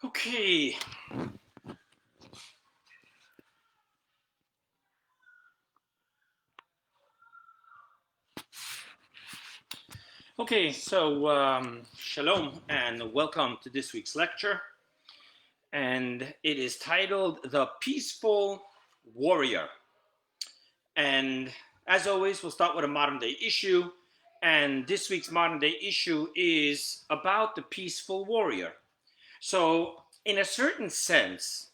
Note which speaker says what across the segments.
Speaker 1: Okay. Okay, so shalom and welcome to this week's lecture. And it is titled The Peaceful Warrior. And as always, we'll start with a modern day issue. And this week's modern day issue is about the peaceful warrior. So, in a certain sense,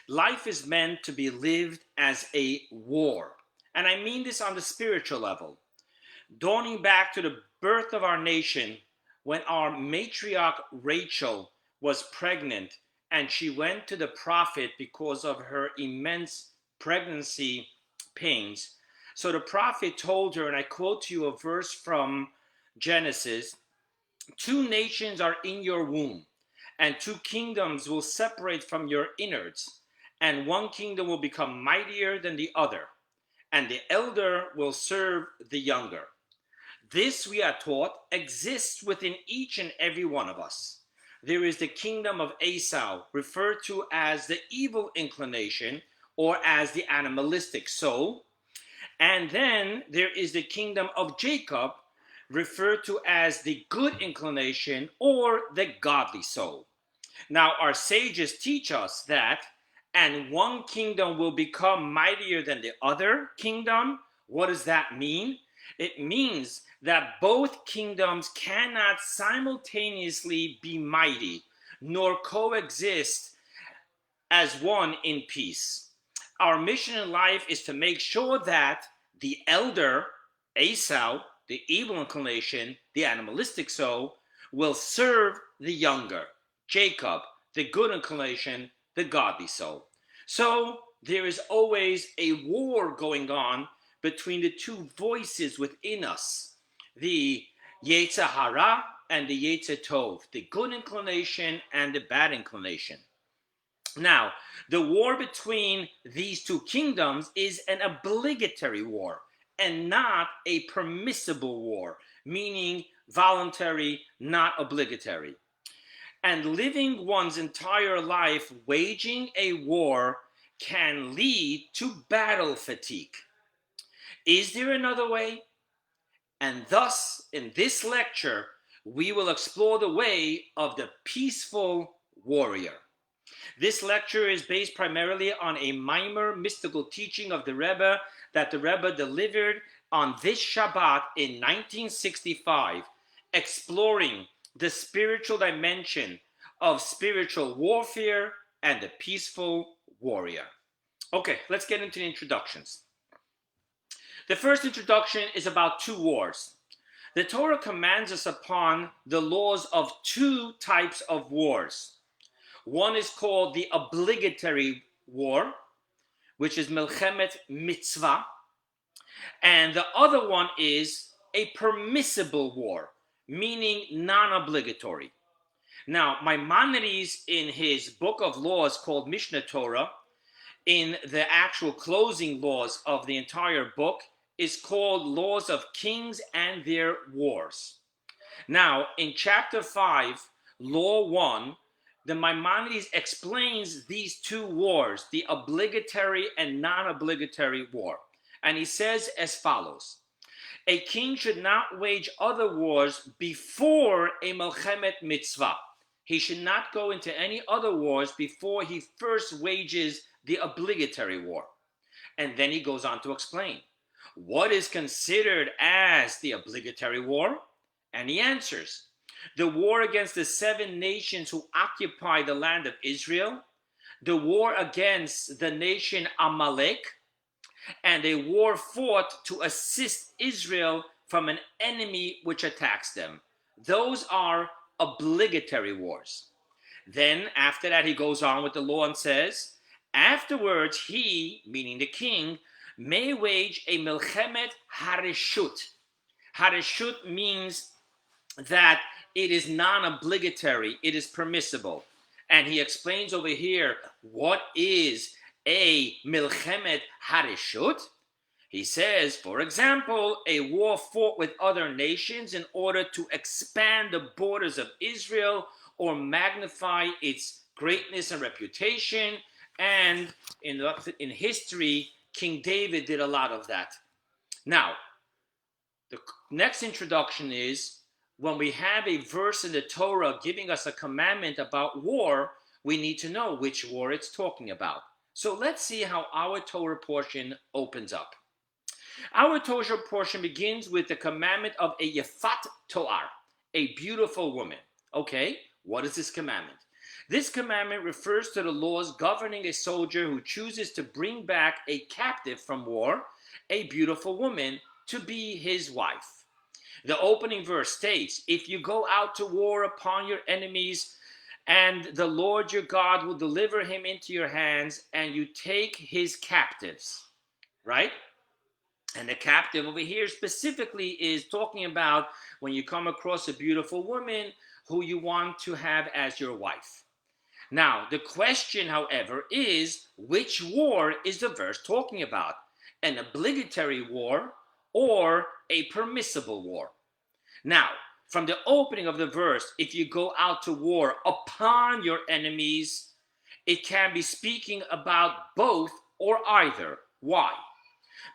Speaker 1: life is meant to be lived as a war. And I mean this on the spiritual level. Dawning back to the birth of our nation, when our matriarch Rachel was pregnant and she went to the prophet because of her immense pregnancy pains. So the prophet told her, and I quote to you a verse from Genesis: two nations are in your womb, and two kingdoms will separate from your innards, and one kingdom will become mightier than the other, and the elder will serve the younger. This, we are taught, exists within each and every one of us. There is the kingdom of Esau, referred to as the evil inclination or as the animalistic soul. And then there is the kingdom of Jacob, referred to as the good inclination or the godly soul. Now, our sages teach us that, and one kingdom will become mightier than the other kingdom. What does that mean? It means that both kingdoms cannot simultaneously be mighty, nor coexist as one in peace. Our mission in life is to make sure that the elder, Esau, the evil inclination, the animalistic soul, will serve the younger, Jacob, the good inclination, the godly soul. So there is always a war going on between the two voices within us, the Yetzer Hara and the Yetzer Tov, the good inclination and the bad inclination. Now, the war between these two kingdoms is an obligatory war and not a permissible war, meaning voluntary, not obligatory. And living one's entire life waging a war can lead to battle fatigue. Is there another way? And thus, in this lecture, we will explore the way of the peaceful warrior. This lecture is based primarily on a mimer mystical teaching of the Rebbe that the Rebbe delivered on this Shabbat in 1965, exploring the spiritual dimension of spiritual warfare and the peaceful warrior. Okay, let's get into the introductions. The first introduction is about two wars. The Torah commands us upon the laws of two types of wars. One is called the obligatory war, which is Melchemet Mitzvah, and the other one is a permissible war, meaning non-obligatory. Now, Maimonides, in his book of laws called Mishnah Torah, in the actual closing laws of the entire book, is called Laws of Kings and Their Wars. Now, in chapter 5, Law 1, the Maimonides explains these two wars, the obligatory and non-obligatory war. And he says as follows: a king should not wage other wars before a Melchemet Mitzvah. He should not go into any other wars before he first wages the obligatory war. And then he goes on to explain what is considered as the obligatory war. And he answers: the war against the 7 nations who occupy the land of Israel, the war against the nation Amalek, and a war fought to assist Israel from an enemy which attacks them. Those are obligatory wars. Then after that he goes on with the law and says, afterwards he, meaning the king, may wage a Melchemet Hareshut. Hareshut means that it is non-obligatory, it is permissible. And he explains over here what is a Milchemet Hareshut. He says, for example, a war fought with other nations in order to expand the borders of Israel or magnify its greatness and reputation, and in history, King David did a lot of that. Now, the next introduction is when we have a verse in the Torah giving us a commandment about war, we need to know which war it's talking about. So let's see how our Torah portion opens up. Our Torah portion begins with the commandment of a Yefat Toar, a beautiful woman. Okay, what is this commandment? This commandment refers to the laws governing a soldier who chooses to bring back a captive from war, a beautiful woman, to be his wife. The opening verse states, if you go out to war upon your enemies, and the Lord your God will deliver him into your hands, and you take his captives, right? And the captive over here specifically is talking about when you come across a beautiful woman who you want to have as your wife. Now, the question, however, is which war is the verse talking about? An obligatory war or a permissible war? Now, from the opening of the verse, if you go out to war upon your enemies, it can be speaking about both or either. Why?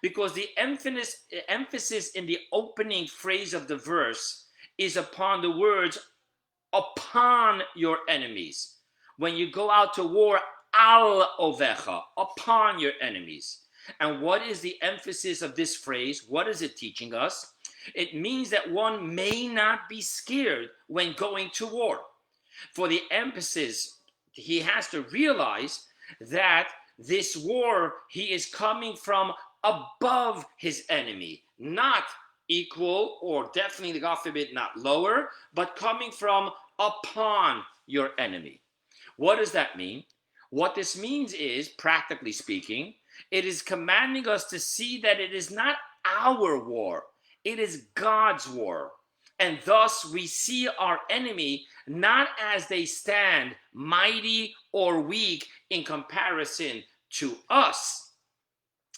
Speaker 1: Because the emphasis in the opening phrase of the verse is upon the words upon your enemies. When you go out to war, al ovecha, upon your enemies. And what is the emphasis of this phrase? What is it teaching us? It means that one may not be scared when going to war. For the emphasis, he has to realize that this war, he is coming from above his enemy, not equal or definitely, God forbid, not lower, but coming from upon your enemy. What does that mean? What this means is, practically speaking, it is commanding us to see that it is not our war, it is God's war. And thus we see our enemy not as they stand mighty or weak in comparison to us,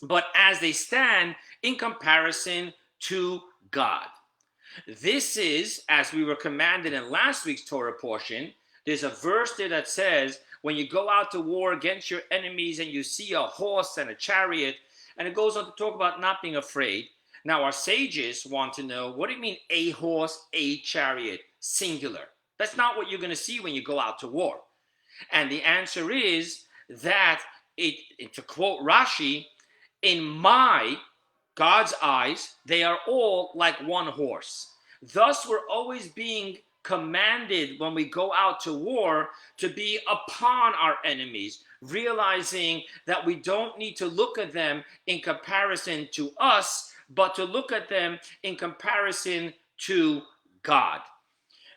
Speaker 1: but as they stand in comparison to God. This is, as we were commanded in last week's Torah portion, there's a verse there that says, when you go out to war against your enemies and you see a horse and a chariot, and it goes on to talk about not being afraid. Now, our sages want to know, what do you mean a horse, a chariot, singular? That's not what you're going to see when you go out to war. And the answer is that, to quote Rashi, in my, God's eyes, they are all like one horse. Thus, we're always being commanded when we go out to war to be upon our enemies, realizing that we don't need to look at them in comparison to us, but to look at them in comparison to God.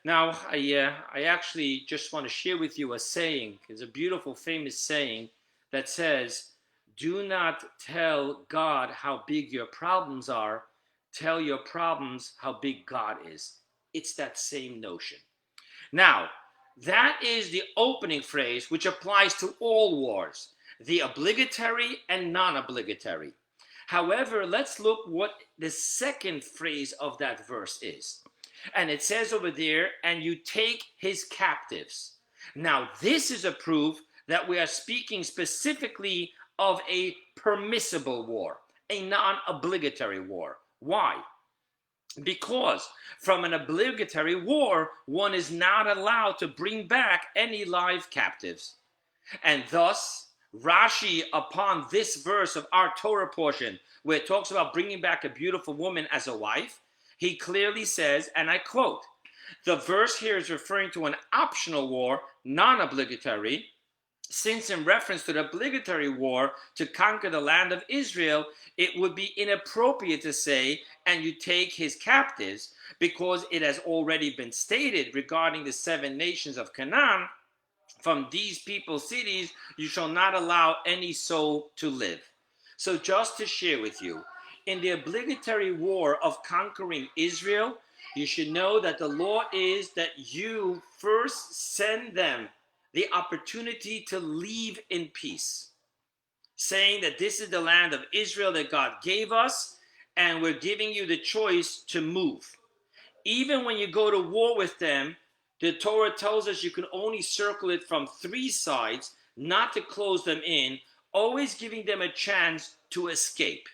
Speaker 1: Now, I actually just want to share with you a saying. It's a beautiful, famous saying that says, do not tell God how big your problems are. Tell your problems how big God is. It's that same notion. Now, that is the opening phrase, which applies to all wars, the obligatory and non-obligatory. However, let's look what the second phrase of that verse is. And it says over there, and you take his captives. Now, this is a proof that we are speaking specifically of a permissible war, a non-obligatory war. Why? Because from an obligatory war, one is not allowed to bring back any live captives. And thus, Rashi, upon this verse of our Torah portion, where it talks about bringing back a beautiful woman as a wife, he clearly says, and I quote, the verse here is referring to an optional war, non-obligatory, since in reference to the obligatory war to conquer the land of Israel, it would be inappropriate to say, and you take his captives, because it has already been stated regarding the 7 nations of Canaan, from these people's cities, you shall not allow any soul to live. So just to share with you, in the obligatory war of conquering Israel, you should know that the law is that you first send them the opportunity to leave in peace, saying that this is the land of Israel that God gave us, and we're giving you the choice to move. Even when you go to war with them, The Torah tells us you can only circle it from 3 sides, not to close them in, always giving them a chance to escape.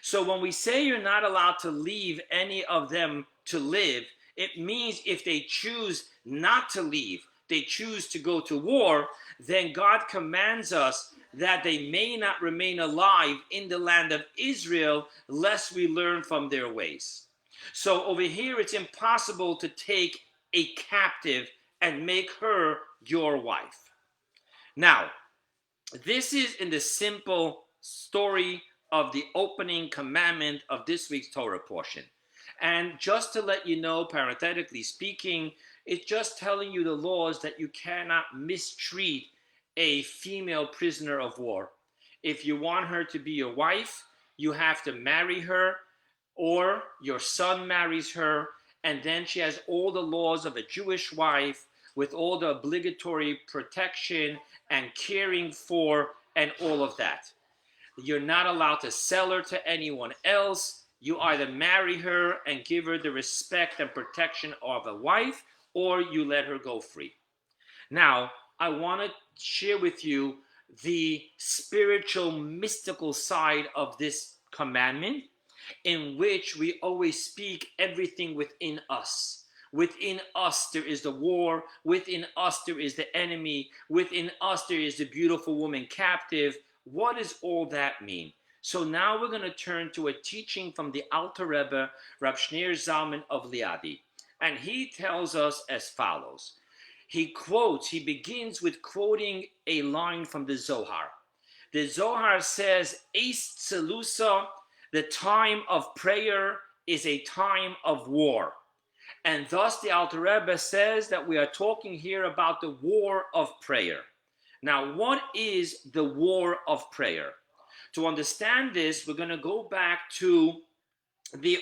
Speaker 1: So when we say you're not allowed to leave any of them to live, it means if they choose not to leave, they choose to go to war, then God commands us that they may not remain alive in the land of Israel, lest we learn from their ways. So over here, it's impossible to take a captive and make her your wife. Now, this is in the simple story of the opening commandment of this week's Torah portion. And just to let you know, parenthetically speaking, it's just telling you the laws that you cannot mistreat a female prisoner of war. If you want her to be your wife, you have to marry her, or your son marries her, and then she has all the laws of a Jewish wife with all the obligatory protection and caring for and all of that. You're not allowed to sell her to anyone else. You either marry her and give her the respect and protection of a wife, or you let her go free. Now, I want to share with you the spiritual, mystical side of this commandment, in which we always speak everything within us. Within us there is the war, within us there is the enemy, within us there is the beautiful woman captive. What does all that mean? So now we're going to turn to a teaching from the Alter Rebbe, Rab Shneur Zalman of Liadi. And he tells us as follows. He begins with quoting a line from the Zohar. The Zohar says, Eis Tzelusa, the time of prayer is a time of war. And thus the Alter Rebbe says that we are talking here about the war of prayer. Now, what is the war of prayer? To understand this, we're going to go back to the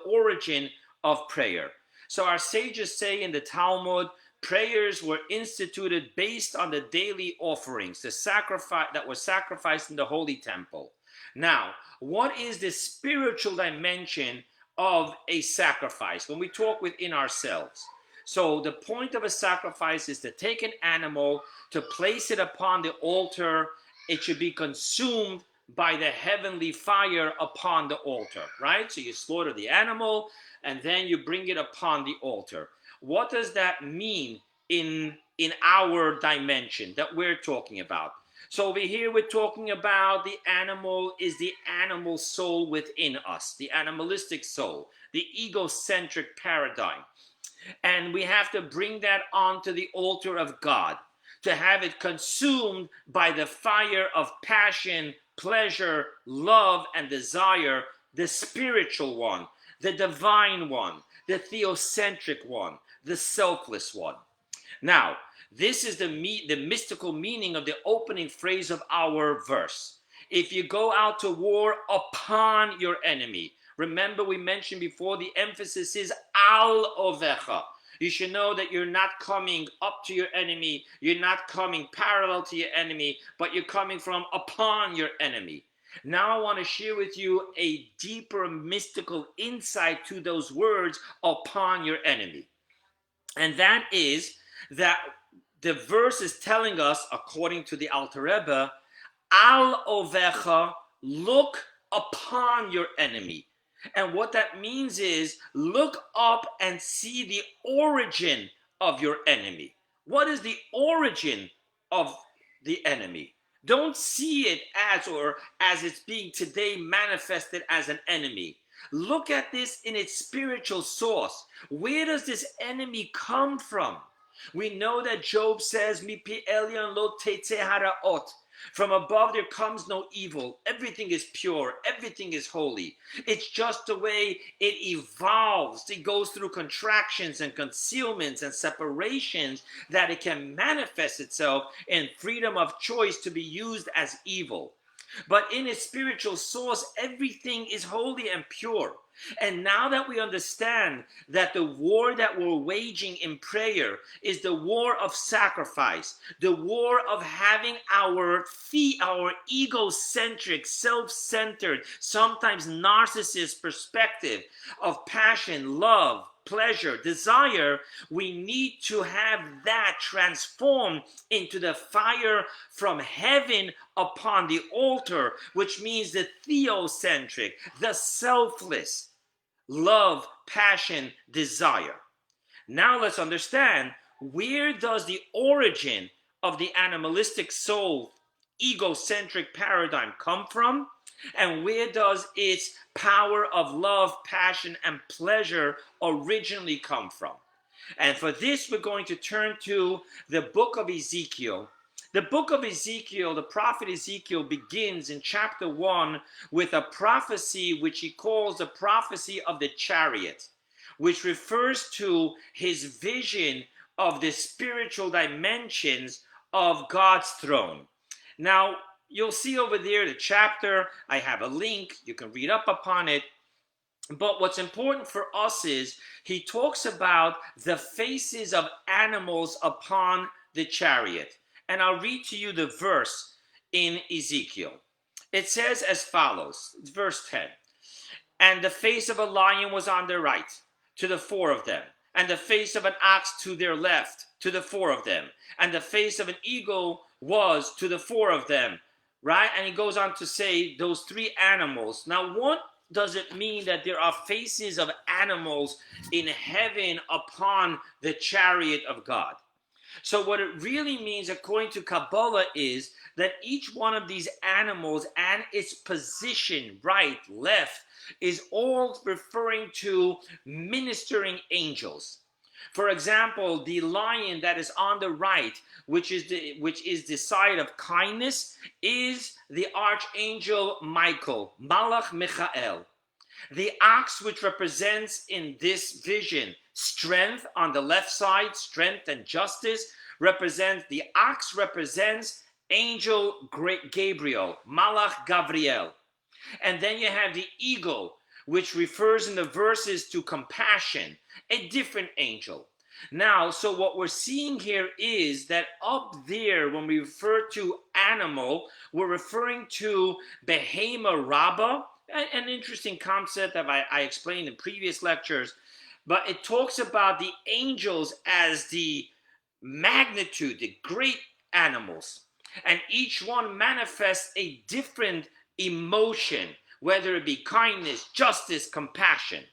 Speaker 1: origin of prayer. So our sages say in the Talmud, prayers were instituted based on the daily offerings, the sacrifice that was sacrificed in the Holy Temple. Now, what is the spiritual dimension of a sacrifice when we talk within ourselves? So the point of a sacrifice is to take an animal, to place it upon the altar. It should be consumed by the heavenly fire upon the altar, right? So you slaughter the animal and then you bring it upon the altar. What does that mean in our dimension that we're talking about? So over here we're talking about the animal is the animal soul within us, the animalistic soul, the egocentric paradigm. And we have to bring that onto the altar of God, to have it consumed by the fire of passion, pleasure, love, and desire, the spiritual one, the divine one, the theocentric one, the selfless one. Now, this is the mystical meaning of the opening phrase of our verse. If you go out to war upon your enemy, remember we mentioned before the emphasis is al ovecha. You should know that you're not coming up to your enemy, you're not coming parallel to your enemy, but you're coming from upon your enemy. Now I want to share with you a deeper mystical insight to those words, upon your enemy. And that is that the verse is telling us, according to the Alter Rebbe, al ovecha, look upon your enemy. And what that means is look up and see the origin of your enemy. What is the origin of the enemy? Don't see it as it's being today manifested as an enemy. Look at this in its spiritual source. Where does this enemy come from? We know that Job says, "Mipi elyon lo teitzei haraot." From above there comes no evil. Everything is pure. Everything is holy. It's just the way it evolves. It goes through contractions and concealments and separations that it can manifest itself in freedom of choice to be used as evil. But in its spiritual source, everything is holy and pure. And now that we understand that the war that we're waging in prayer is the war of sacrifice, the war of having our egocentric, self-centered, sometimes narcissist perspective of passion, love, pleasure, desire, we need to have that transformed into the fire from heaven upon the altar, which means the theocentric, the selfless love, passion, desire. Now let's understand, where does the origin of the animalistic soul egocentric paradigm come from? And where does its power of love, passion, and pleasure originally come from? And for this, we're going to turn to the book of Ezekiel. The book of Ezekiel, the prophet Ezekiel, begins in chapter 1 with a prophecy which he calls the prophecy of the chariot, which refers to his vision of the spiritual dimensions of God's throne. Now, you'll see over there the chapter. I have a link. You can read up upon it. But what's important for us is he talks about the faces of animals upon the chariot. And I'll read to you the verse in Ezekiel. It says as follows, verse 10. And the face of a lion was on their right, to the four of them. And the face of an ox to their left, to the four of them. And the face of an eagle was to the four of them. Right? And he goes on to say those three animals. Now, what does it mean that there are faces of animals in heaven upon the chariot of God? So what it really means, according to Kabbalah, is that each one of these animals and its position, right, left, is all referring to ministering angels. For example, the lion that is on the right, which is the side of kindness, is the archangel Michael, Malach Michael. The ox, which represents in this vision strength on the left side, strength and justice, the ox represents angel Gabriel, Malach Gabriel. And then you have the eagle, which refers in the verses to compassion, a different angel. Now, so what we're seeing here is that up there, when we refer to animal, we're referring to Behema Rabbah, an interesting concept that I explained in previous lectures, but it talks about the angels as the magnitude, the great animals, and each one manifests a different emotion, whether it be kindness, justice, compassion.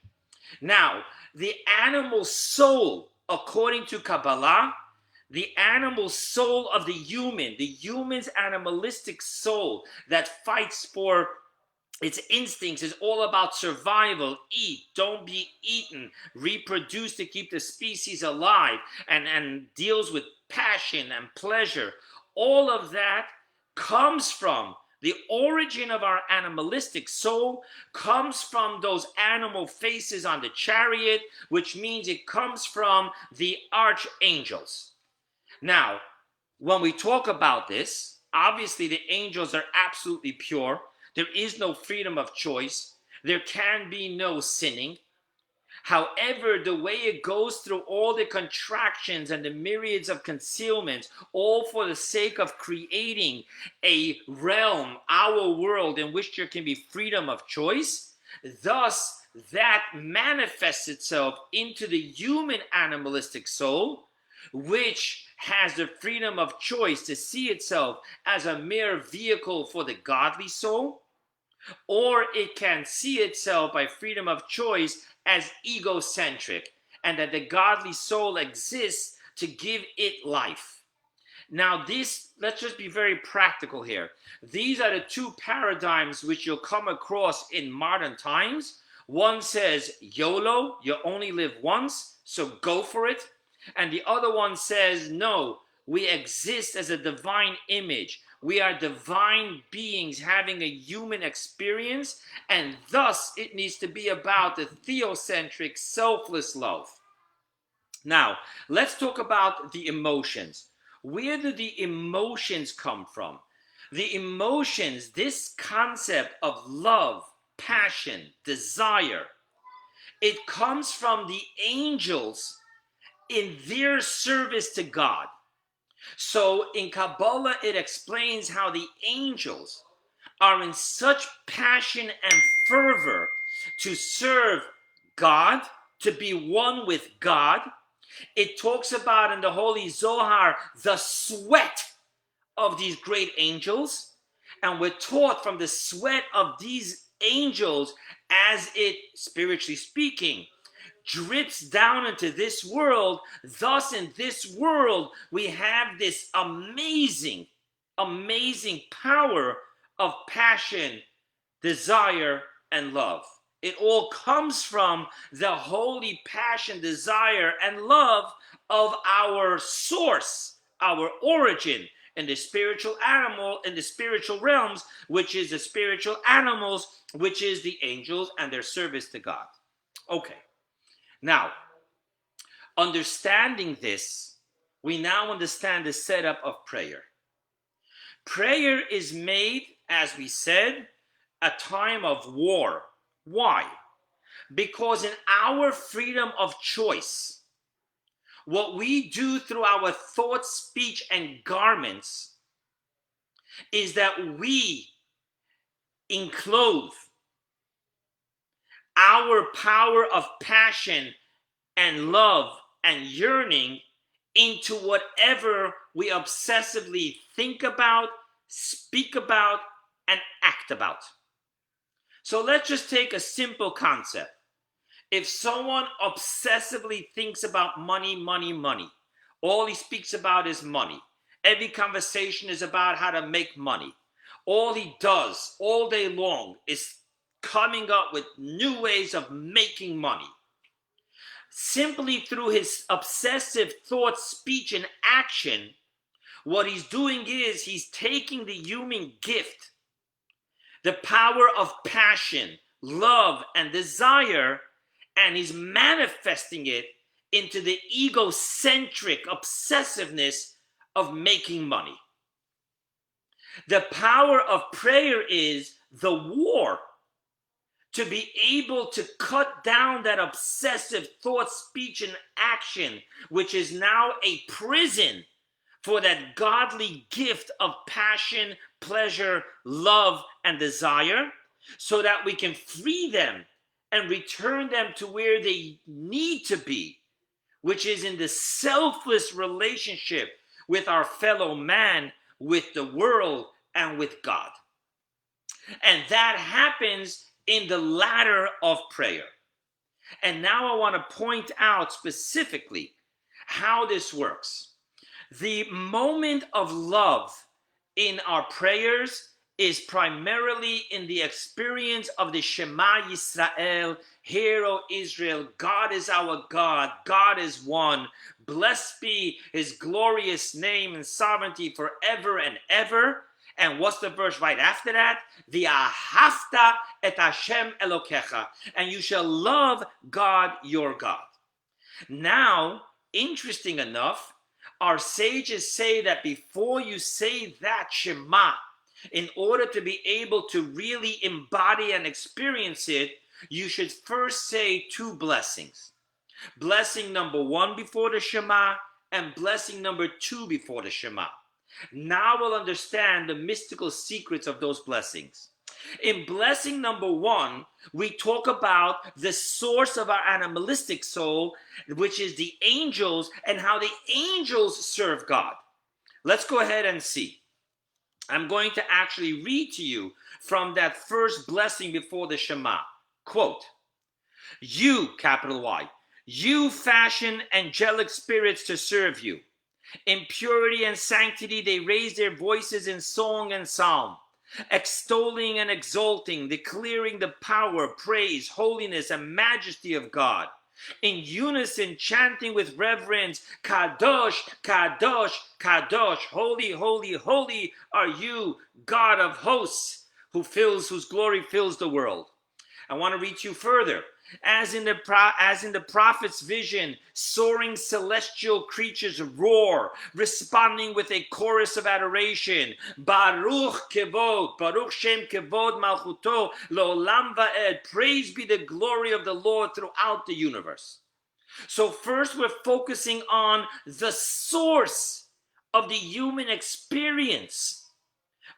Speaker 1: Now, the animal soul, according to Kabbalah, the animal soul of the human's animalistic soul that fights for its instincts, is all about survival, eat, don't be eaten, reproduce to keep the species alive, and deals with passion and pleasure. All of that comes from the origin of our animalistic soul, comes from those animal faces on the chariot, which means it comes from the archangels. Now, when we talk about this, obviously the angels are absolutely pure. There is no freedom of choice. There can be no sinning. However, the way it goes through all the contractions and the myriads of concealments, all for the sake of creating a realm, our world, in which there can be freedom of choice, thus that manifests itself into the human animalistic soul, which has the freedom of choice to see itself as a mere vehicle for the godly soul, or it can see itself by freedom of choice as egocentric, and that the godly soul exists to give it life. Now this, let's just be very practical here. These are the two paradigms which you'll come across in modern times. One says, YOLO, you only live once, so go for it. And the other one says, no, we exist as a divine image. We are divine beings having a human experience, and thus it needs to be about the theocentric, selfless love. Now, let's talk about the emotions. Where do the emotions come from? The emotions, this concept of love, passion, desire, it comes from the angels in their service to God. So in Kabbalah, it explains how the angels are in such passion and fervor to serve God, to be one with God. It talks about in the Holy Zohar the sweat of these great angels. And we're taught from the sweat of these angels, as it, spiritually speaking, drips down into this world. Thus, in this world, we have this amazing, amazing power of passion, desire, and love. It all comes from the holy passion, desire, and love of our source, our origin in the spiritual animal, in the spiritual realms, which is the spiritual animals, which is the angels and their service to God. Okay. Now, understanding this, we now understand the setup of prayer. Prayer is made, as we said, a time of war. Why? Because in our freedom of choice, what we do through our thought, speech, and garments is that we enclose our power of passion and love and yearning into whatever we obsessively think about, speak about, and act about. So let's just take a simple concept. If someone obsessively thinks about money, money, money, all he speaks about is money. Every conversation is about how to make money. All he does all day long is coming up with new ways of making money. Simply through his obsessive thought, speech, and action, what he's doing is he's taking the human gift, the power of passion, love, and desire, and he's manifesting it into the egocentric obsessiveness of making money. The power of prayer is the war to be able to cut down that obsessive thought, speech, and action, which is now a prison for that godly gift of passion, pleasure, love, and desire, so that we can free them and return them to where they need to be, which is in the selfless relationship with our fellow man, with the world, and with God. And that happens in the ladder of prayer. And now I want to point out specifically how this works. The moment of love in our prayers is primarily in the experience of the Shema Yisrael, Hear, O Israel, God is our God, God is one. Blessed be his glorious name and sovereignty forever and ever. And what's the verse right after that? V'ahavta et Hashem Elokecha. And you shall love God, your God. Now, interesting enough, our sages say that before you say that Shema, in order to be able to really embody and experience it, you should first say two blessings. Blessing number one before the Shema, and blessing number two before the Shema. Now we'll understand the mystical secrets of those blessings. In blessing number one, we talk about the source of our animalistic soul, which is the angels, and how the angels serve God. Let's go ahead and see. I'm going to actually read to you from that first blessing before the Shema. Quote, you, capital Y, you fashion angelic spirits to serve you. In purity and sanctity, they raise their voices in song and psalm, extolling and exalting, declaring the power, praise, holiness, and majesty of God. In unison, chanting with reverence, Kadosh, Kadosh, Kadosh, holy, holy, holy are you, God of hosts, whose glory fills the world. I want to read you further. As in the prophet's vision, soaring celestial creatures roar, responding with a chorus of adoration. Baruch kevod, Baruch Shem kevod malchuto, lo'olam va'ed. Praise be the glory of the Lord throughout the universe. So first we're focusing on the source of the human experience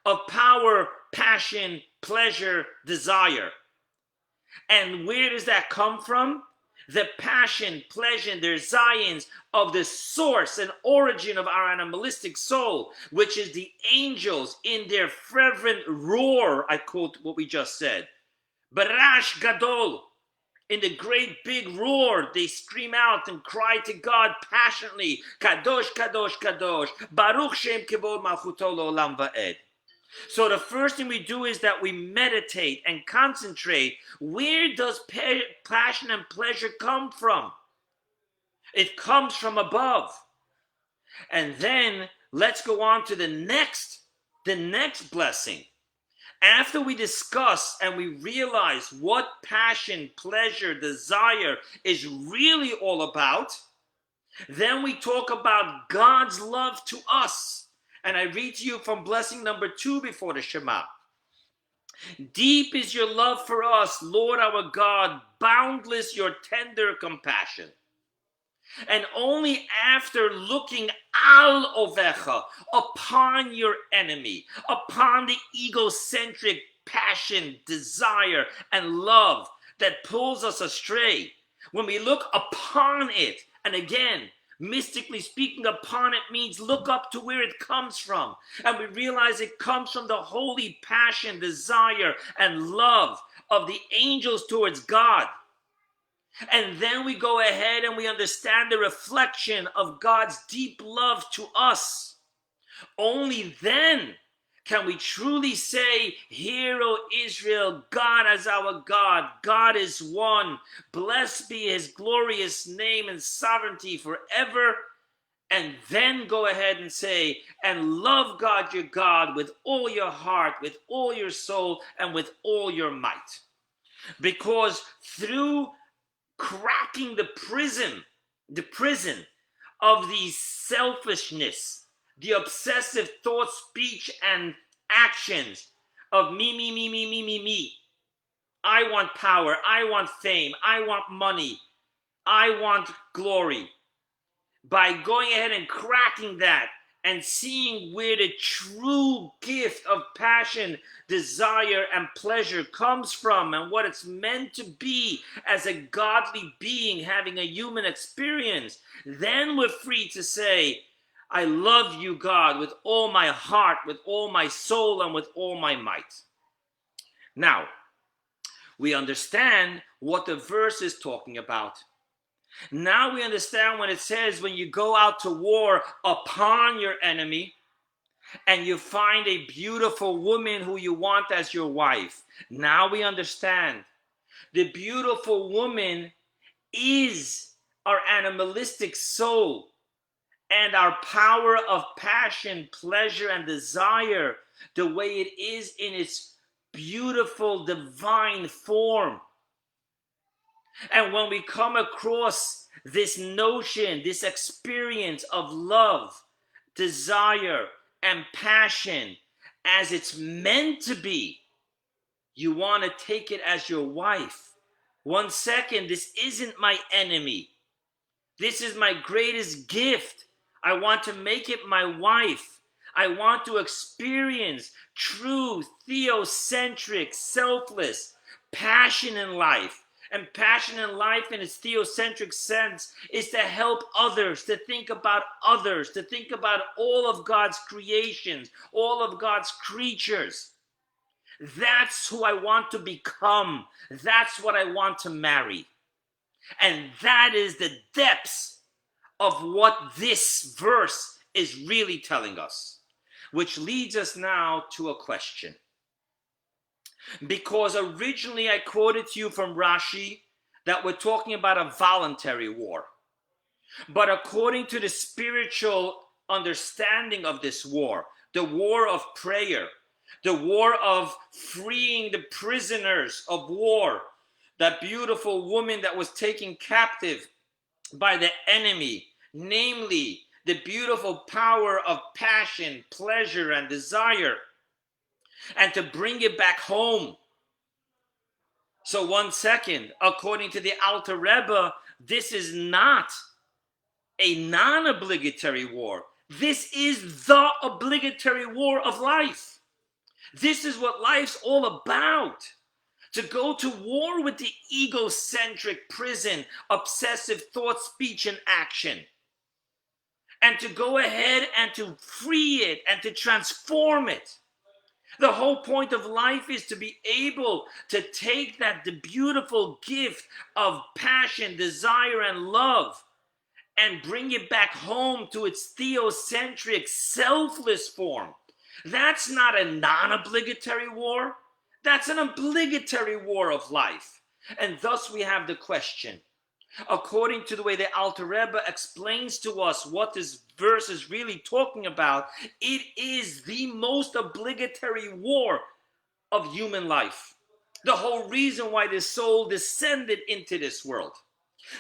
Speaker 1: of power, passion, pleasure, desire. And where does that come from? the passion, pleasure, and desires of the source and origin of our animalistic soul, which is the angels in their fervent roar, I quote what we just said. Barash Gadol, in the great big roar, they scream out and cry to God passionately, Kadosh, Kadosh, Kadosh, Baruch Shem Kevod Malchuto L'Olam Va'ed. So the first thing we do is that we meditate and concentrate. Where does passion and pleasure come from? It comes from above. And then let's go on to the next blessing. After we discuss and we realize what passion, pleasure, desire is really all about, then we talk about God's love to us. And I read to you from blessing number 2 before the Shema. Deep is your love for us, Lord our God, boundless your tender compassion. And only after looking al ovecha, upon your enemy, upon the egocentric passion, desire, and love that pulls us astray, when we look upon it, and again, mystically speaking, upon it means look up to where it comes from. And we realize it comes from the holy passion, desire, and love of the angels towards God. And then we go ahead and we understand the reflection of God's deep love to us. Only then can we truly say, Hear, O Israel, God is our God. God is one. Blessed be his glorious name and sovereignty forever. And then go ahead and say, and love God your God with all your heart, with all your soul, and with all your might. Because through cracking the prison of the selfishness, the obsessive thought, speech, and actions of me. I want power, I want fame, I want money, I want glory. By going ahead and cracking that and seeing where the true gift of passion, desire, and pleasure comes from and what it's meant to be as a godly being having a human experience, then we're free to say, I love you, God, with all my heart, with all my soul, and with all my might. Now, we understand what the verse is talking about. Now we understand when it says when you go out to war upon your enemy and you find a beautiful woman who you want as your wife. Now we understand. The beautiful woman is our animalistic soul. And our power of passion, pleasure, and desire, the way it is in its beautiful divine form. And when we come across this notion, this experience of love, desire, and passion as it's meant to be, you want to take it as your wife. 1 second, this isn't my enemy. This is my greatest gift. I want to make it my wife. I want to experience true, theocentric, selfless passion in life. And passion in life in its theocentric sense is to help others, to think about others, to think about all of God's creations, all of God's creatures. That's who I want to become. That's what I want to marry. And that is the depths of what this verse is really telling us. Which leads us now to a question. Because originally I quoted to you from Rashi that we're talking about a voluntary war. But according to the spiritual understanding of this war, the war of prayer, the war of freeing the prisoners of war, that beautiful woman that was taken captive by the enemy, namely the beautiful power of passion, pleasure, and desire, and to bring it back home. So 1 second, according to the Alter Rebbe, this is not a non-obligatory war. This is the obligatory war of life. This is what life's all about. to go to war with the egocentric prison, obsessive thought, speech, and action, and to go ahead and to free it and to transform it. The whole point of life is to be able to take the beautiful gift of passion, desire, and love and bring it back home to its theocentric, selfless form. That's not a non-obligatory war. That's an obligatory war of life. And thus we have the question, according to the way the Alter Rebbe explains to us what this verse is really talking about, it is the most obligatory war of human life. The whole reason why the soul descended into this world,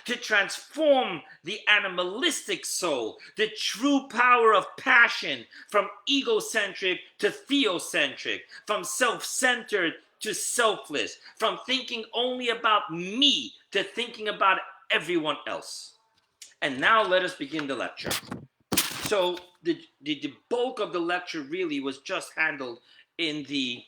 Speaker 1: to transform the animalistic soul, the true power of passion, from egocentric to theocentric, from self-centered to selfless, from thinking only about me to thinking about everyone else. And now let us begin the lecture. So the bulk of the lecture really was just handled in the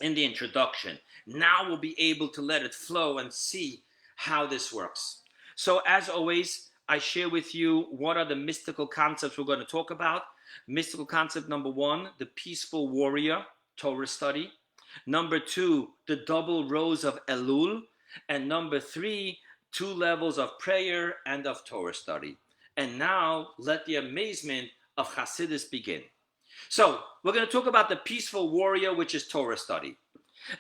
Speaker 1: introduction. Now we'll be able to let it flow and see how this works. So as always, I share with you what are the mystical concepts we're going to talk about. Mystical concept number 1, the peaceful warrior, Torah study. Number 2, the double rows of Elul. And number 3, 2 levels of prayer and of Torah study. And now let the amazement of Hasidus begin. So we're going to talk about the peaceful warrior, which is Torah study.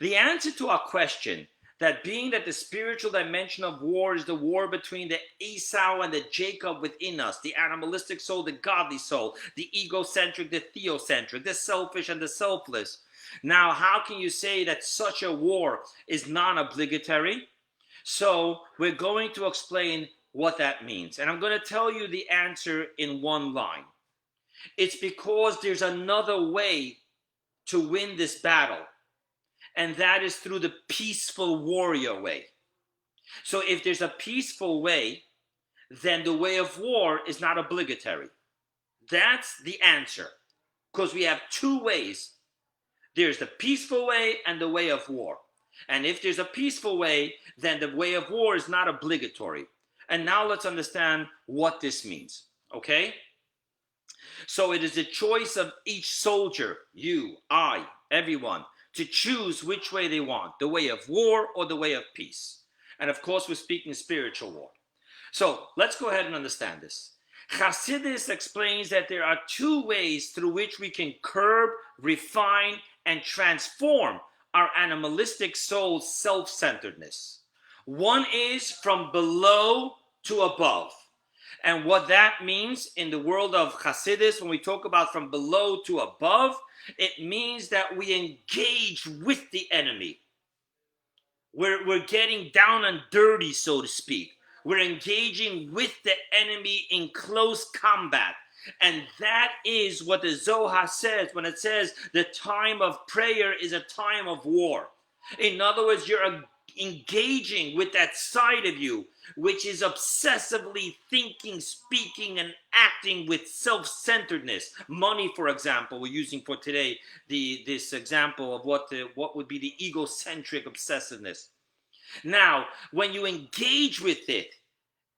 Speaker 1: The answer to our question, that being that the spiritual dimension of war is the war between the Esau and the Jacob within us, the animalistic soul, the godly soul, the egocentric, the theocentric, the selfish and the selfless. Now, how can you say that such a war is non-obligatory? So we're going to explain what that means. And I'm going to tell you the answer in one line. It's because there's another way to win this battle. And that is through the peaceful warrior way. So if there's a peaceful way, then the way of war is not obligatory. That's the answer. Because we have 2 ways. There's the peaceful way and the way of war. And if there's a peaceful way, then the way of war is not obligatory. And now let's understand what this means. Okay? So it is the choice of each soldier, you, I, everyone, to choose which way they want, the way of war or the way of peace. And of course, we're speaking spiritual war. So let's go ahead and understand this. Hasidus explains that there are 2 ways through which we can curb, refine, and transform our animalistic soul's self-centeredness. One is from below to above. And what that means in the world of Hasidus, when we talk about from below to above, it means that we engage with the enemy. We're getting down and dirty, so to speak. We're engaging with the enemy in close combat. And that is what the Zohar says when it says the time of prayer is a time of war. In other words, you're engaging with that side of you, which is obsessively thinking, speaking, and acting with self-centeredness. Money, for example, we're using for today this example of what would be the egocentric obsessiveness. Now, when you engage with it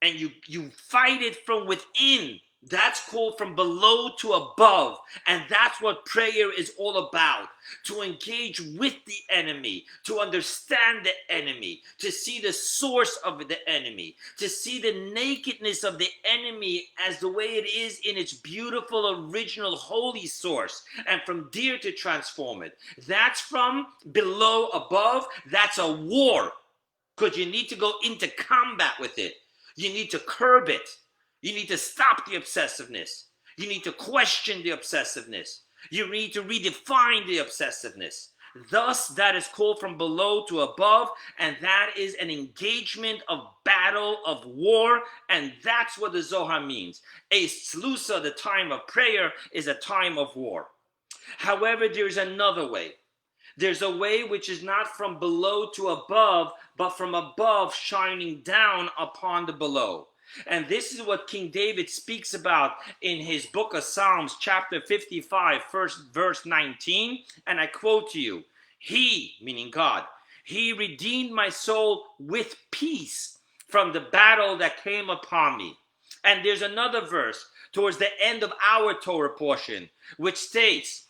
Speaker 1: and you fight it from within, that's called from below to above. And that's what prayer is all about. To engage with the enemy, to understand the enemy, to see the source of the enemy, to see the nakedness of the enemy as the way it is in its beautiful, original, holy source. And from there to transform it. That's from below above. That's a war. Because you need to go into combat with it. You need to curb it. You need to stop the obsessiveness. You need to question the obsessiveness. You need to redefine the obsessiveness. Thus, that is called from below to above, and that is an engagement of battle, of war, and that's what the Zohar means. A slusa, the time of prayer, is a time of war. However, there's another way. There's a way which is not from below to above, but from above shining down upon the below. And this is what King David speaks about in his book of Psalms, chapter 55, verse 19. And I quote to you, He, meaning God, He redeemed my soul with peace from the battle that came upon me. And there's another verse towards the end of our Torah portion, which states,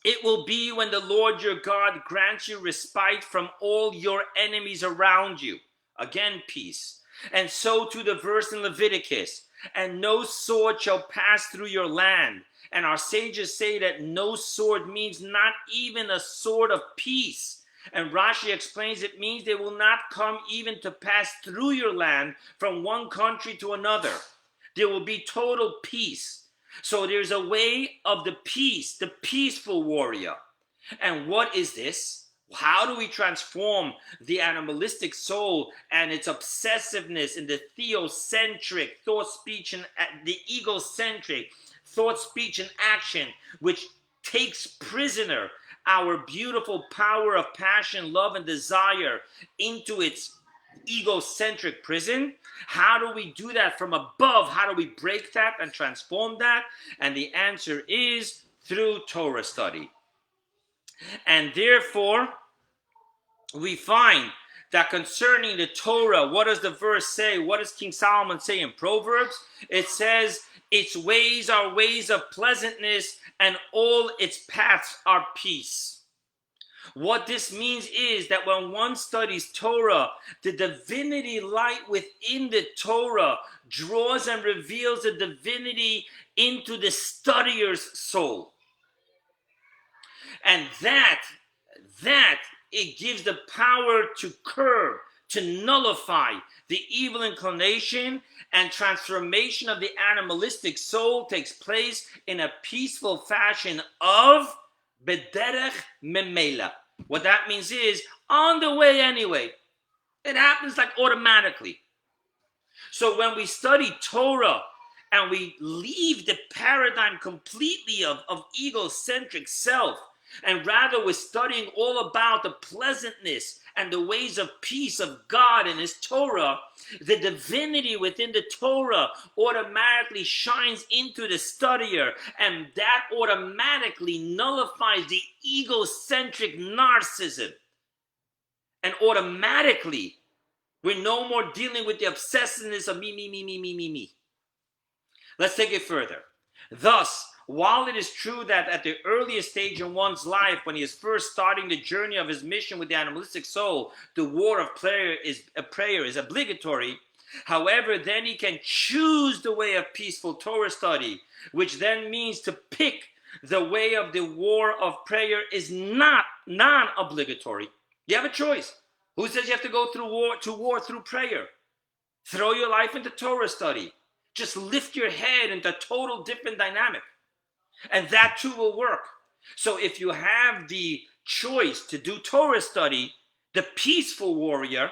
Speaker 1: it will be when the Lord your God grants you respite from all your enemies around you. Again, peace. And so to the verse in Leviticus, and no sword shall pass through your land. And our sages say that no sword means not even a sword of peace. And Rashi explains it means they will not come even to pass through your land from one country to another. There will be total peace. So there's a way of the peace, the peaceful warrior. And what is this? How do we transform the animalistic soul and its obsessiveness in the theocentric thought, speech, and the egocentric thought, speech, and action, which takes prisoner our beautiful power of passion, love, and desire into its egocentric prison? How do we do that from above? How do we break that and transform that? And the answer is through Torah study. And therefore, we find that concerning the Torah, what does the verse say? What does King Solomon say in Proverbs? It says, its ways are ways of pleasantness, and all its paths are peace. What this means is that when one studies Torah, the divinity light within the Torah draws and reveals the divinity into the studier's soul. And that it gives the power to curb, to nullify the evil inclination, and transformation of the animalistic soul takes place in a peaceful fashion of bederech memela. What that means is on the way anyway. It happens like automatically. So when we study Torah and we leave the paradigm completely of egocentric self, and rather we're studying all about the pleasantness and the ways of peace of God and His Torah, the divinity within the Torah automatically shines into the studier, and that automatically nullifies the egocentric narcissism. And automatically, we're no more dealing with the obsessiveness of me. Let's take it further. Thus, while it is true that at the earliest stage in one's life, when he is first starting the journey of his mission with the animalistic soul, the war of prayer is obligatory. However, then he can choose the way of peaceful Torah study, which then means to pick the way of the war of prayer is not non-obligatory. You have a choice. Who says you have to go through war through prayer? Throw your life into Torah study. Just lift your head into a total different dynamic. And that too will work. So if you have the choice to do Torah study, the peaceful warrior,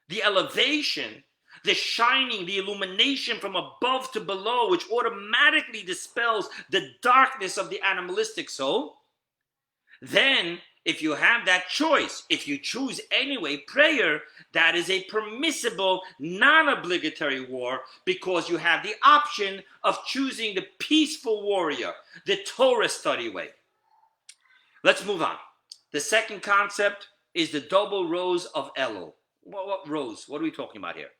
Speaker 1: the elevation, the shining, the illumination from above to below, which automatically dispels the darkness of the animalistic soul, then if you have that choice, if you choose anyway prayer, that is a permissible, non-obligatory war, because you have the option of choosing the peaceful warrior, the Torah study way. Let's move on. The second concept is the double rows of Elul. What rows? What are we talking about here?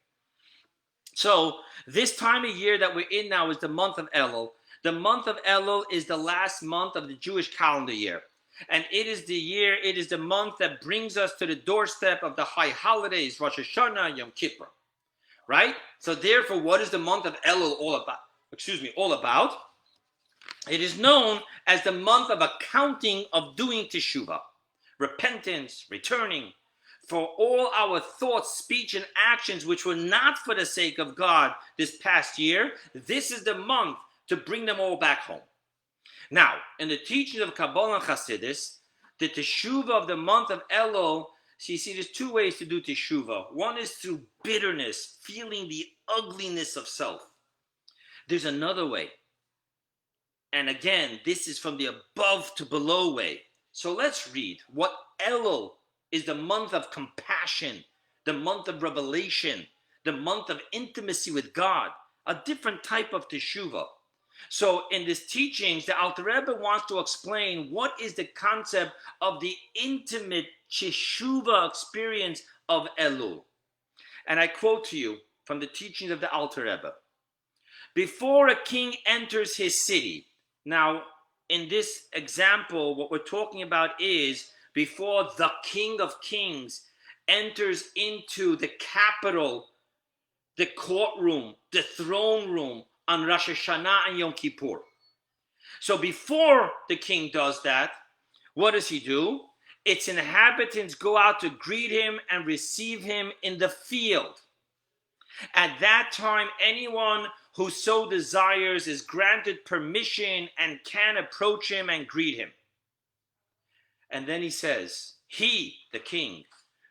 Speaker 1: So this time of year that we're in now is the month of Elul. The month of Elul is the last month of the Jewish calendar year. And it is the month that brings us to the doorstep of the high holidays, Rosh Hashanah, Yom Kippur. Right? So therefore, what is the month of Elul all about? It is known as the month of accounting, of doing teshuvah, repentance, returning, for all our thoughts, speech, and actions which were not for the sake of God this past year. This is the month to bring them all back home. Now, in the teachings of Kabbalah and Hasidus, the teshuvah of the month of Elul, so you see there's two ways to do teshuvah. One is through bitterness, feeling the ugliness of self. There's another way. And again, this is from the above to below way. So let's read what Elul is: the month of compassion, the month of revelation, the month of intimacy with God, a different type of teshuvah. So in these teachings, the Alter Rebbe wants to explain what is the concept of the intimate Teshuvah experience of Elul. And I quote to you from the teachings of the Alter Rebbe. Before a king enters his city. Now, in this example, what we're talking about is before the King of Kings enters into the capital, the courtroom, the throne room on Rosh Hashanah and Yom Kippur. So before the king does that, what does he do? Its inhabitants go out to greet him and receive him in the field. At that time, anyone who so desires is granted permission and can approach him and greet him. And then he says, he, the king,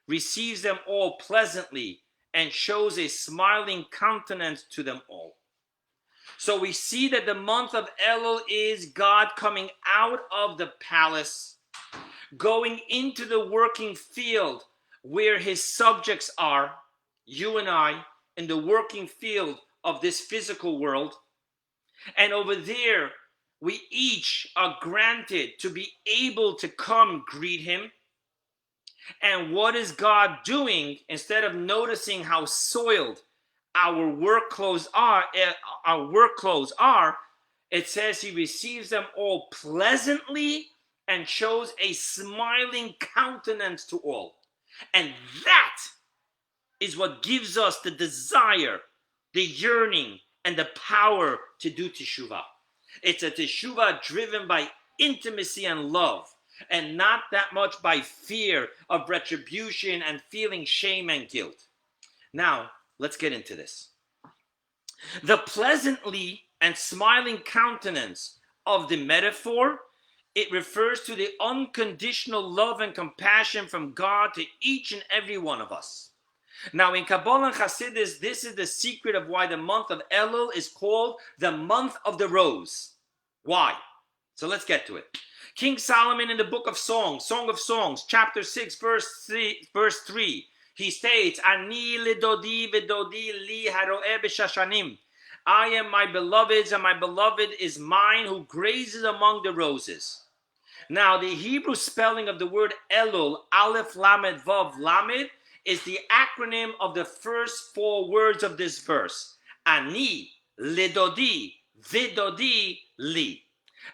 Speaker 1: receives them all pleasantly and shows a smiling countenance to them all. So we see that the month of Elul is God coming out of the palace, going into the working field where his subjects are, you and I, in the working field of this physical world. And over there, we each are granted to be able to come greet him. And what is God doing? Instead of noticing how soiled our work clothes are, it says he receives them all pleasantly and shows a smiling countenance to all. And that is what gives us the desire, the yearning, and the power to do teshuvah. It's a teshuvah driven by intimacy and love, and not that much by fear of retribution and feeling shame and guilt. Now, let's get into this. The pleasantly and smiling countenance of the metaphor, it refers to the unconditional love and compassion from God to each and every one of us. Now, in Kabbalah and Hasidus, this is the secret of why the month of Elul is called the month of the rose. Why? So let's get to it. King Solomon in the book of Songs, Song of Songs, chapter 6, verse 3, he states, Ani lidodi v'dodi li haro'eh b'shashanim. I am my beloved's, and my beloved is mine, who grazes among the roses. Now, the Hebrew spelling of the word Elul, Aleph Lamed Vav Lamed, is the acronym of the first four words of this verse. Ani, lidodi, vidodi, li.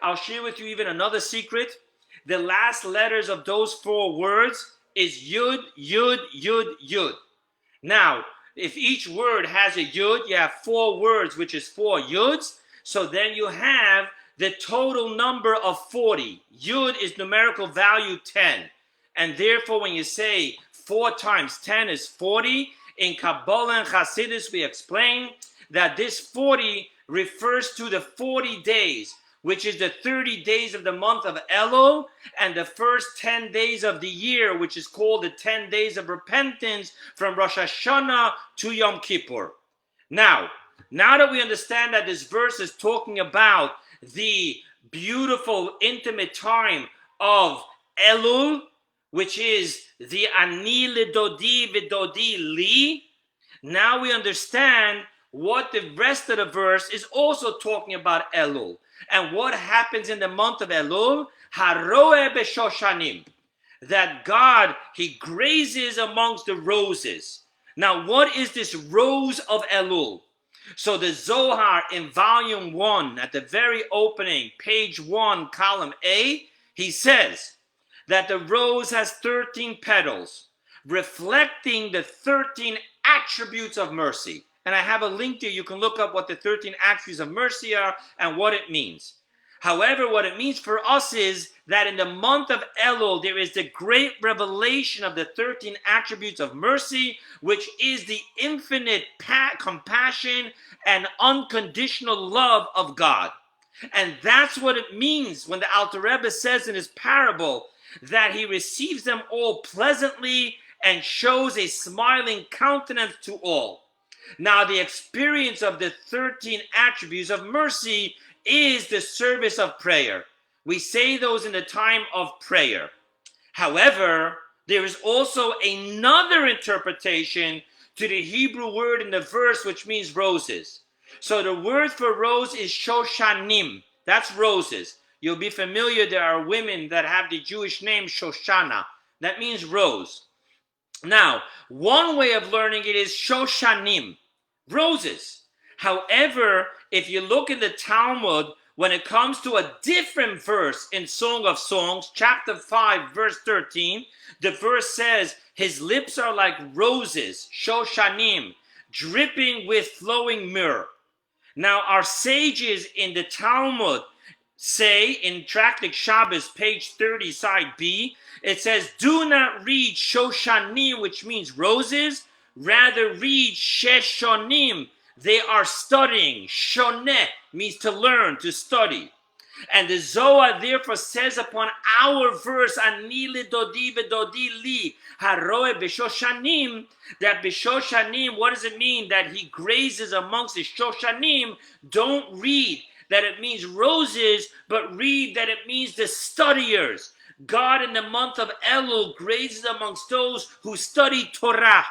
Speaker 1: I'll share with you even another secret. The last letters of those four words is Yud, Yud, Yud, Yud. Now, if each word has a Yud, you have four words, which is four Yuds. So then you have the total number of 40. Yud is numerical value 10. And therefore, when you say 4 times 10 is 40, in Kabbalah and Hasidus, we explain that this 40 refers to the 40 days, which is the 30 days of the month of Elul, and the first 10 days of the year, which is called the 10 days of repentance from Rosh Hashanah to Yom Kippur. Now that we understand that this verse is talking about the beautiful, intimate time of Elul, which is the Ani lidodi v'dodi li, now we understand what the rest of the verse is also talking about Elul. And what happens in the month of Elul? Haroeh b'shoshanim. That God, he grazes amongst the roses. Now, what is this rose of Elul? So the Zohar in volume 1, at the very opening, page 1, column A, he says that the rose has 13 petals, reflecting the 13 attributes of mercy. And I have a link there. You can look up what the 13 attributes of mercy are and what it means. However, what it means for us is that in the month of Elul, there is the great revelation of the 13 attributes of mercy, which is the infinite compassion and unconditional love of God. And that's what it means when the Alter Rebbe says in his parable that he receives them all pleasantly and shows a smiling countenance to all. Now, the experience of the 13 attributes of mercy is the service of prayer. We say those in the time of prayer. However, there is also another interpretation to the Hebrew word in the verse, which means roses. So the word for rose is Shoshanim. That's roses. You'll be familiar, there are women that have the Jewish name Shoshana. That means rose. Now, one way of learning it is Shoshanim, roses. However, if you look in the Talmud, when it comes to a different verse in Song of Songs, chapter 5, verse 13, the verse says, his lips are like roses, Shoshanim, dripping with flowing myrrh. Now, our sages in the Talmud say in Tractate Shabbos, page 30, side B, it says, do not read Shoshanim, which means roses, rather read Sheshonim. They are studying. Shoneh means to learn, to study. And the Zohar therefore says upon our verse, Ani ledodi v'dodi li, haroe b'shoshanim, that b'shoshanim, what does it mean? That he grazes amongst the shoshanim. Don't read that it means roses, but read that it means the studiers. God in the month of Elul grazes amongst those who study Torah.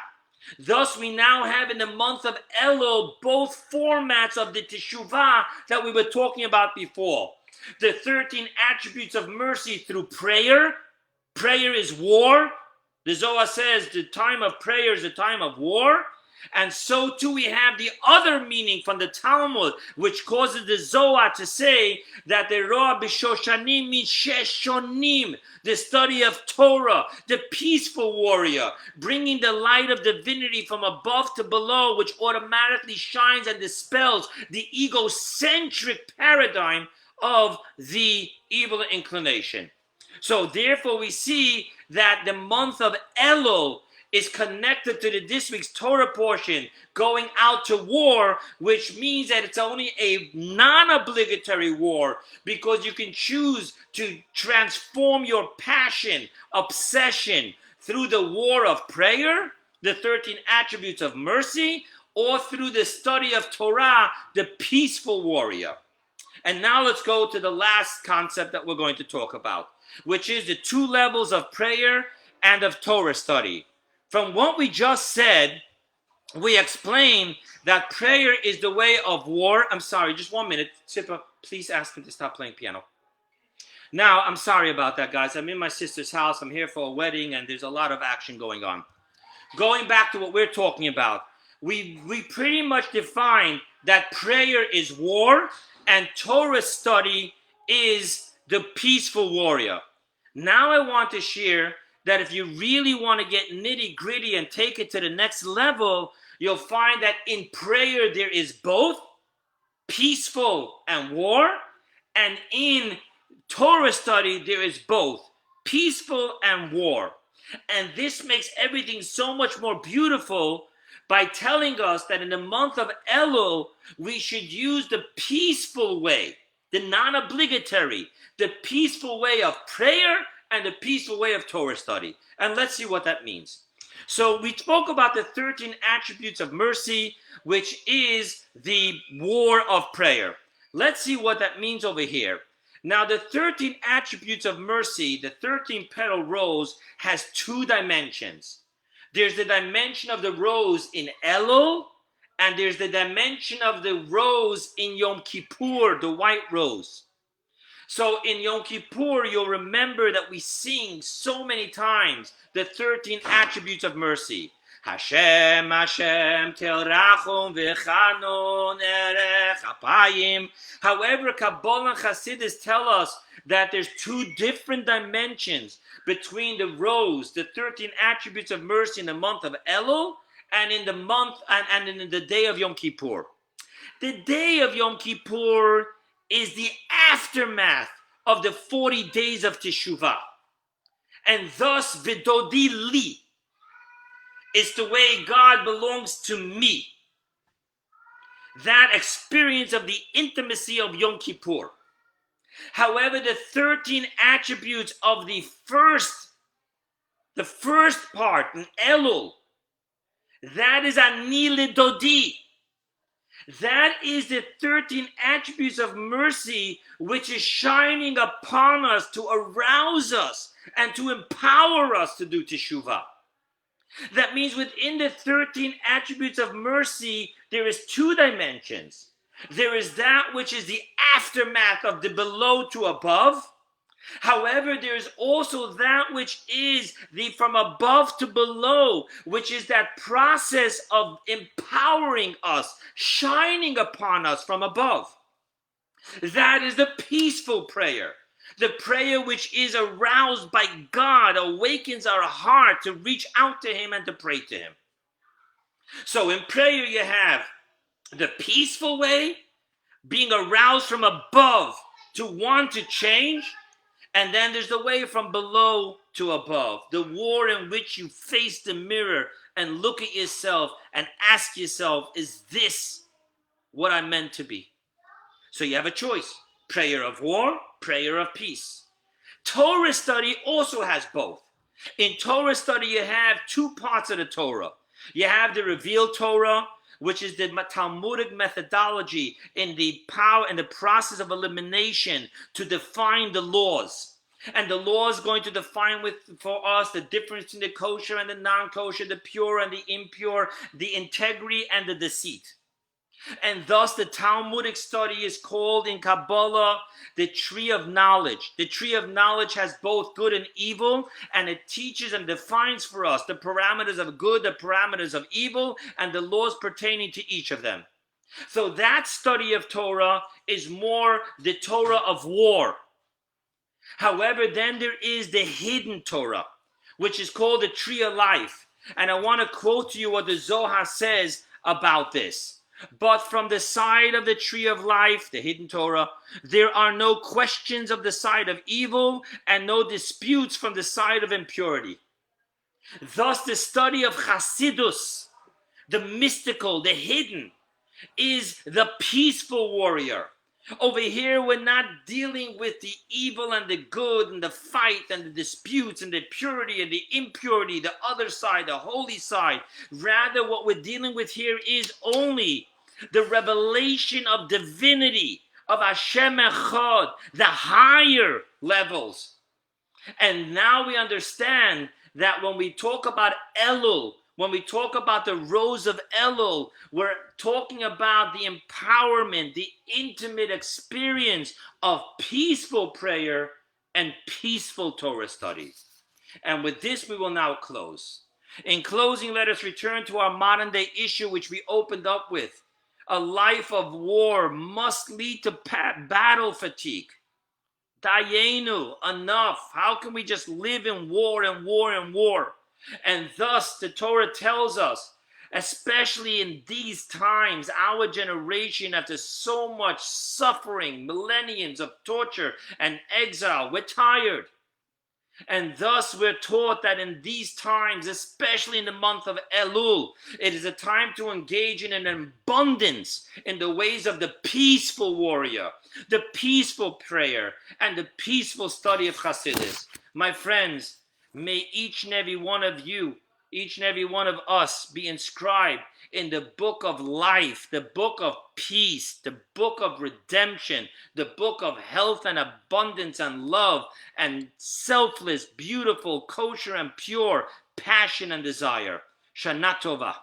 Speaker 1: Thus, we now have in the month of Elul both formats of the teshuvah that we were talking about before. The 13 attributes of mercy through prayer. Prayer is war. The Zohar says the time of prayer is the time of war. And so too we have the other meaning from the Talmud, which causes the Zohar to say that the Roa B'Shoshanim means Sheshonim, the study of Torah, the peaceful warrior, bringing the light of divinity from above to below, which automatically shines and dispels the egocentric paradigm of the evil inclination. So therefore we see that the month of Elul is connected to this week's Torah portion, going out to war, which means that it's only a non-obligatory war, because you can choose to transform your passion, obsession, through the war of prayer, the 13 attributes of mercy, or through the study of Torah, the peaceful warrior. And now let's go to the last concept that we're going to talk about, which is the 2 levels of prayer and of Torah study. From what we just said, we explained that prayer is the way of war. I'm sorry, just 1 minute. Sipa, please ask him to stop playing piano. Now, I'm sorry about that, guys. I'm in my sister's house. I'm here for a wedding, and there's a lot of action going on. Going back to what we're talking about, we pretty much defined that prayer is war, and Torah study is the peaceful warrior. Now I want to share that if you really want to get nitty-gritty and take it to the next level, you'll find that in prayer there is both peaceful and war, and in Torah study there is both peaceful and war. And this makes everything so much more beautiful by telling us that in the month of Elul, we should use the peaceful way, the non-obligatory, the peaceful way of prayer and the peaceful way of Torah study. And let's see what that means. So we spoke about the 13 attributes of mercy, which is the war of prayer. Let's see what that means over here. Now, the 13 attributes of mercy, the 13 petal rose, has 2 dimensions. There's the dimension of the rose in Elul, and there's the dimension of the rose in Yom Kippur, the white rose. So in Yom Kippur, you'll remember that we sing so many times the 13 attributes of mercy. Hashem, Hashem, Tel Rachum V'chanon Erech Apayim. However, Kabbalah and Hasidus tell us that there's 2 different dimensions between the rose, the 13 attributes of mercy in the month of Elul, and in the month and in the day of Yom Kippur. The day of Yom Kippur is the aftermath of the 40 days of Teshuvah. And thus, V'dodi li is the way God belongs to me. That experience of the intimacy of Yom Kippur. However, the 13 attributes of the first part in Elul, that is Ani ledodi. That is the 13 attributes of mercy which is shining upon us to arouse us and to empower us to do teshuvah. That means within the 13 attributes of mercy, there is two dimensions. There is that which is the aftermath of the below to above. However, there is also that which is the from above to below, which is that process of empowering us, shining upon us from above. That is the peaceful prayer. The prayer which is aroused by God, awakens our heart to reach out to Him and to pray to Him. So in prayer you have the peaceful way, being aroused from above to want to change. And then there's the way from below to above, the war in which you face the mirror and look at yourself and ask yourself, is this what I'm meant to be? So you have a choice, prayer of war, prayer of peace. Torah study also has both. In Torah study, you have two parts of the Torah. You have the revealed Torah, which is the Talmudic methodology in the power and the process of elimination to define the laws. And the law is going to define for us the difference in the kosher and the non-kosher, the pure and the impure, the integrity and the deceit. And thus the Talmudic study is called in Kabbalah the tree of knowledge. The tree of knowledge has both good and evil, and it teaches and defines for us the parameters of good, the parameters of evil, and the laws pertaining to each of them. So that study of Torah is more the Torah of war. However, then there is the hidden Torah, which is called the tree of life. And I want to quote to you what the Zohar says about this. But from the side of the tree of life, the hidden Torah, there are no questions of the side of evil and no disputes from the side of impurity. Thus, the study of Hasidus, the mystical, the hidden, is the peaceful warrior. Over here, we're not dealing with the evil and the good and the fight and the disputes and the purity and the impurity, the other side, the holy side. Rather, what we're dealing with here is only the revelation of divinity, of Hashem Echad, the higher levels. And now we understand that when we talk about Elul, when we talk about the rose of Elul, we're talking about the empowerment, the intimate experience of peaceful prayer and peaceful Torah study. And with this, we will now close. In closing, let us return to our modern day issue, which we opened up with. A life of war must lead to battle fatigue. Dayenu, enough. How can we just live in war and war and war? And thus the Torah tells us, especially in these times, our generation, after so much suffering, millenniums of torture and exile, we're tired. And thus we're taught that in these times, especially in the month of Elul, it is a time to engage in an abundance in the ways of the peaceful warrior, the peaceful prayer, and the peaceful study of Hasidus. My friends, may each and every one of you, each and every one of us be inscribed in the book of life, the book of peace, the book of redemption, the book of health and abundance and love and selfless, beautiful, kosher and pure passion and desire. Shana Tova.